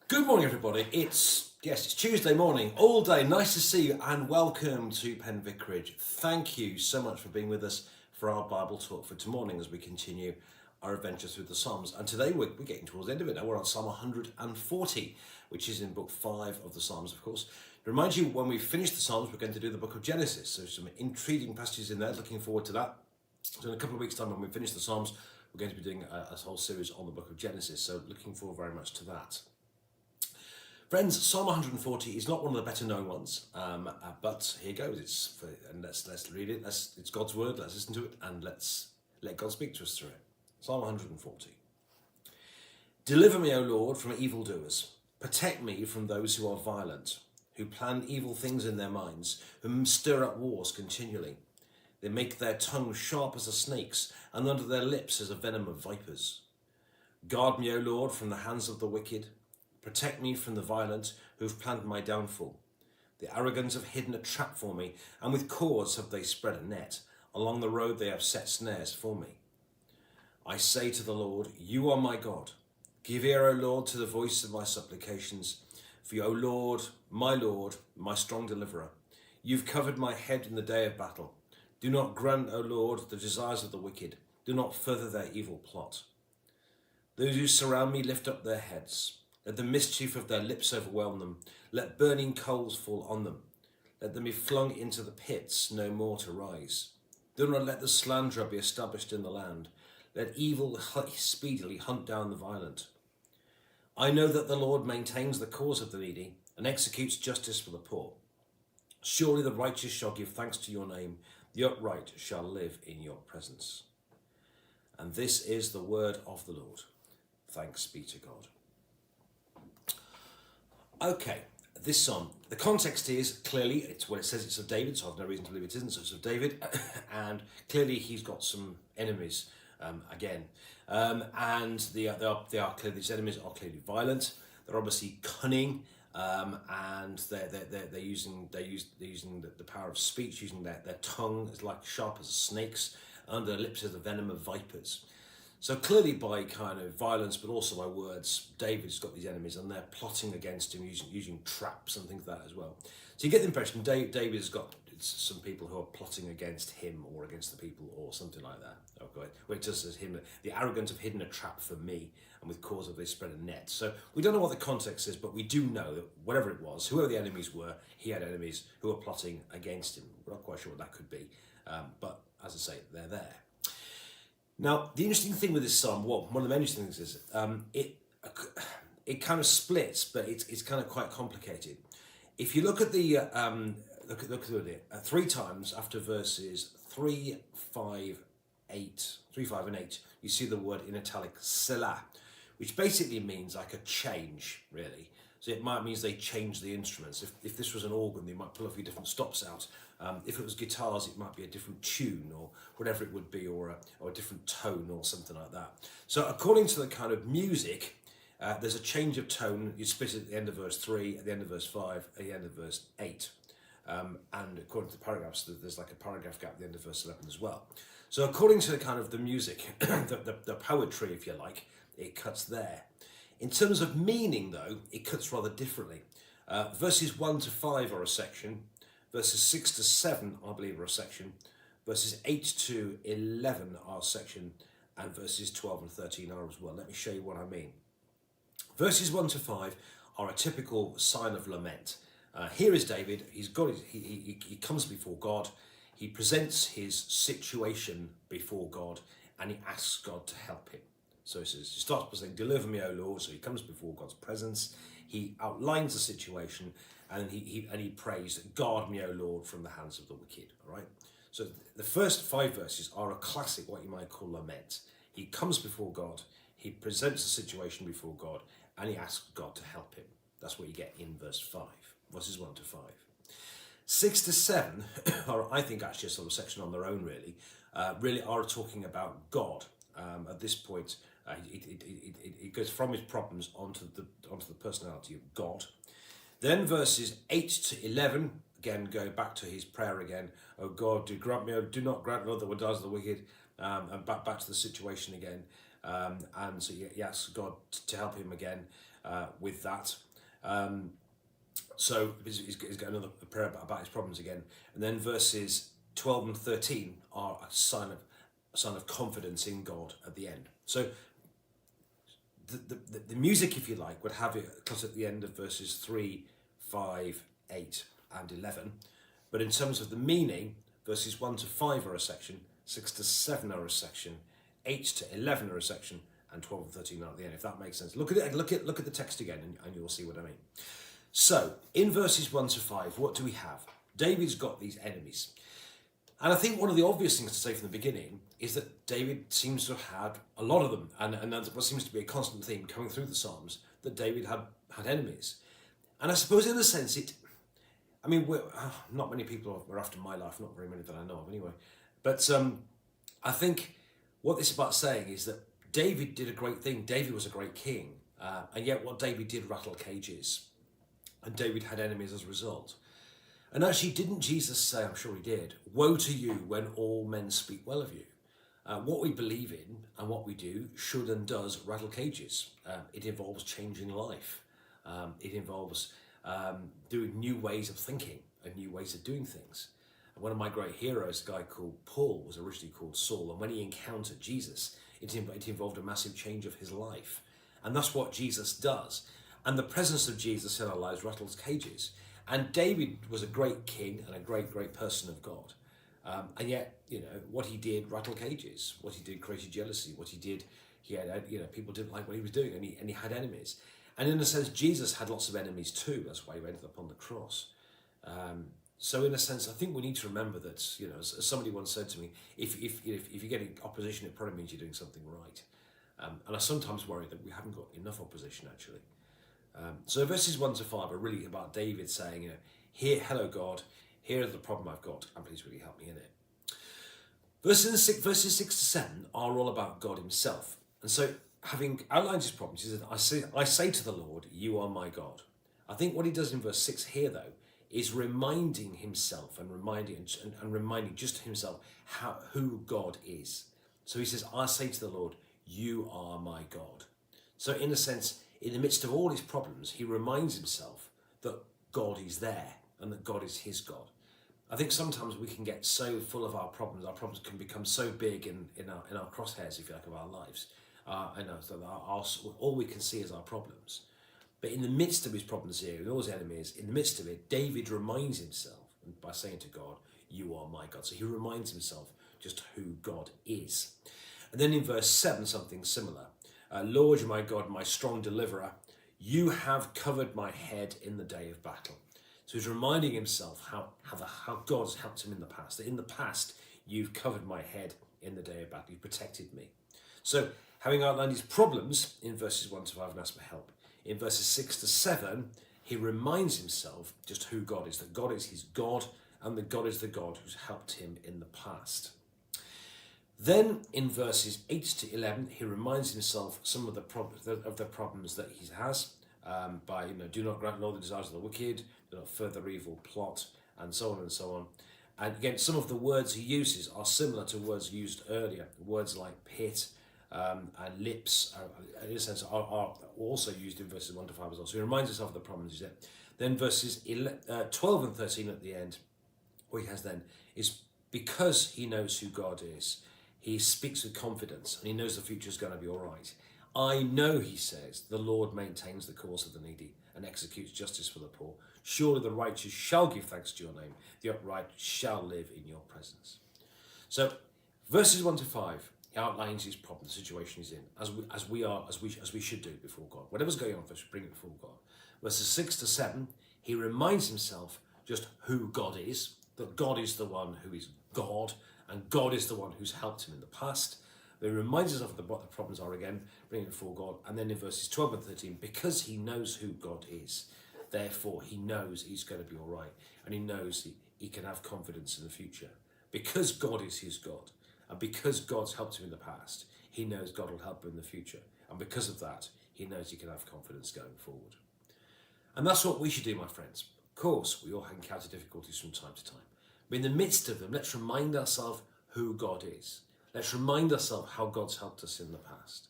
Good morning, everybody. It's Tuesday morning, all day. Nice to see you, and welcome to Penn Vicarage. Thank you so much for being with us for our Bible talk for tomorrow morning as we continue our adventure through the Psalms. And today we're getting towards the end of it now. We're on Psalm 140, which is in book 5 of the Psalms, of course. To remind you, when we finish the Psalms, we're going to do the book of Genesis. So some intriguing passages in there. Looking forward to that. So in a couple of weeks' time, when we finish the Psalms, we're going to be doing a whole series on the book of Genesis. So looking forward very much to that. Friends, Psalm 140 is not one of the better known ones, but here goes. Let's read it. It's God's word. Let's listen to it, and let's let God speak to us through it. Psalm 140. Deliver me, O Lord, from evildoers. Protect me from those who are violent, who plan evil things in their minds, who stir up wars continually. They make their tongue sharp as a snake's, and under their lips is a venom of vipers. Guard me, O Lord, from the hands of the wicked. Protect me from the violent who've planned my downfall. The arrogant have hidden a trap for me, and with cords have they spread a net. Along the road they have set snares for me. I say to the Lord, you are my God. Give ear, O Lord, to the voice of my supplications. For you, O Lord, my strong deliverer. You've covered my head in the day of battle. Do not grant, O Lord, the desires of the wicked. Do not further their evil plot. Those who surround me lift up their heads. Let the mischief of their lips overwhelm them. Let burning coals fall on them. Let them be flung into the pits, no more to rise. Do not let the slanderer be established in the land. Let evil speedily hunt down the violent. I know that the Lord maintains the cause of the needy and executes justice for the poor. Surely the righteous shall give thanks to your name. The upright shall live in your presence. And this is the word of the Lord. Thanks be to God. Okay, this psalm, the context is clearly, it's what it says, it's of David, so I've no reason to believe it isn't, so it's of David, and clearly he's got some enemies again, and they are clearly, these enemies are clearly violent, they're obviously cunning, and they're using the power of speech, using their tongue is like sharp as a snake's, under their lips is the venom of vipers. So clearly by kind of violence, but also by words, David's got these enemies and they're plotting against him using traps and things like that as well. So you get the impression David's got some people who are plotting against him or against the people or something like that. Oh, go ahead. Where it just says him, the arrogant have hidden a trap for me, and with cause of they spread a net. So we don't know what the context is, but we do know that whatever it was, whoever the enemies were, he had enemies who were plotting against him. We're not quite sure what that could be, but as I say, they're there. Now, the interesting thing with this psalm, well, one of the many things is it kind of splits, but it's kind of quite complicated. If you look at the look at it 3 times after verses 3, 5, and 8, you see the word in italic Selah, which basically means like a change, really. So it might mean they change the instruments. If this was an organ, they might pull a few different stops out. If it was guitars, it might be a different tune or whatever it would be, or a different tone or something like that. So according to the kind of music, there's a change of tone. You split it at the end of verse 3, at the end of verse 5, at the end of verse 8. And according to the paragraphs, there's like a paragraph gap at the end of verse 11 as well. So according to the kind of the music, the poetry, if you like, it cuts there. In terms of meaning, though, it cuts rather differently. Verses 1 to 5 are a section. Verses 6 to 7, I believe, are a section. Verses 8 to 11 are a section. And verses 12 and 13 are as well. Let me show you what I mean. Verses 1 to 5 are a typical sign of lament. Here is David. He comes before God. He presents his situation before God, and he asks God to help him. So he starts by saying, deliver me, O Lord. So he comes before God's presence. He outlines the situation, and he prays, guard me, O Lord, from the hands of the wicked. All right. So the first 5 verses are a classic, what you might call lament. He comes before God. He presents the situation before God, and he asks God to help him. That's what you get in verse 5, verses 1 to 5. 6 to 7 are, I think, actually a sort of section on their own, really are talking about God. At this point, it goes from his problems onto the personality of God. Then verses 8 to 11 again go back to his prayer again. Oh God, do not grant me the desires of the wicked, and back to the situation again. And so he asks God to help him again. with that. So he's got another prayer about his problems again. And then verses 12 and 13 are a sign of confidence in God at the end. So the music, if you like, would have it because at the end of verses 3, 5, 8 and 11. But in terms of the meaning, verses 1 to 5 are a section, 6 to 7 are a section, 8 to 11 are a section, and 12 and 13 are at the end, if that makes sense. Look at it, look at the text again and you'll see what I mean. So, in verses 1 to 5, what do we have? David's got these enemies. And I think one of the obvious things to say from the beginning is that David seems to have had a lot of them. And that's what seems to be a constant theme coming through the Psalms, that David had enemies. And I suppose in a sense not many people are after my life, not very many that I know of anyway. But I think what this is about saying is that David did a great thing. David was a great king. And yet what David did rattled cages. And David had enemies as a result. And actually, didn't Jesus say, I'm sure he did, woe to you when all men speak well of you? What we believe in and what we do should and does rattle cages. It involves changing life. It involves doing new ways of thinking and new ways of doing things. And one of my great heroes, a guy called Paul, was originally called Saul. And when he encountered Jesus, it involved a massive change of his life. And that's what Jesus does. And the presence of Jesus in our lives rattles cages. And David was a great king and a great, great person of God. And yet, what he did rattled cages. What he did created jealousy. What he did, he had, people didn't like what he was doing, and he had enemies. And in a sense, Jesus had lots of enemies too. That's why he ended up on the cross. So in a sense, I think we need to remember that, as somebody once said to me, if you're getting opposition, it probably means you're doing something right. And I sometimes worry that we haven't got enough opposition, actually. So verses 1 to 5 are really about David saying, hello God, here's the problem I've got, and please really help me in it. Verses 6 to 7 are all about God himself. And so, having outlined his problems, he said, I say to the Lord, you are my God. I think what he does in verse 6 here, though, is reminding himself and reminding just himself who God is. So he says, I say to the Lord, you are my God. So in a sense, in the midst of all his problems, he reminds himself that God is there and that God is his God. I think sometimes we can get so full of our problems can become so big in our crosshairs, if you like, of our lives. So all we can see is our problems. But in the midst of his problems here, with all his enemies, in the midst of it, David reminds himself by saying to God, you are my God. So he reminds himself just who God is. And then in verse 7, something similar. Lord, you my God, my strong deliverer, you have covered my head in the day of battle. So he's reminding himself how God has helped him in the past. That in the past, you've covered my head in the day of battle. You've protected me. So having outlined his problems in verses 1 to 5 and asked for help, in verses 6 to 7, he reminds himself just who God is. That God is his God and that God is the God who's helped him in the past. Then in verses 8 to 11, he reminds himself some of the problems that he has by, do not grant all the desires of the wicked, do not further evil plot, and so on and so on. And again, some of the words he uses are similar to words used earlier. Words like pit and lips, in a sense, are also used in verses 1 to 5 as well. So he reminds himself of the problems he's in. Then verses 12 and 13 at the end, what he has then is because he knows who God is, he speaks with confidence and he knows the future is going to be all right. I know, he says, the Lord maintains the cause of the needy and executes justice for the poor. Surely the righteous shall give thanks to your name. The upright shall live in your presence. So verses 1 to 5, he outlines his problem, the situation he's in, as we should do before God. Whatever's going on for us, bring it before God. Verses 6 to 7, he reminds himself just who God is, that God is the one who is God, and God is the one who's helped him in the past. But he reminds himself of what the problems are again, bringing it before God. And then in verses 12 and 13, because he knows who God is, therefore he knows he's going to be all right. And he knows he can have confidence in the future. Because God is his God, and because God's helped him in the past, he knows God will help him in the future. And because of that, he knows he can have confidence going forward. And that's what we should do, my friends. Of course, we all encounter difficulties from time to time. But in the midst of them, let's remind ourselves who God is. Let's remind ourselves how God's helped us in the past.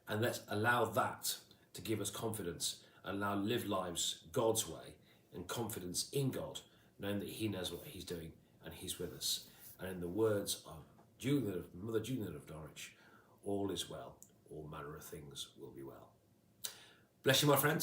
And let's allow that to give us confidence and now live lives God's way and confidence in God, knowing that He knows what He's doing and He's with us. And in the words of Mother Julian of Norwich, all is well, all manner of things will be well. Bless you, my friends.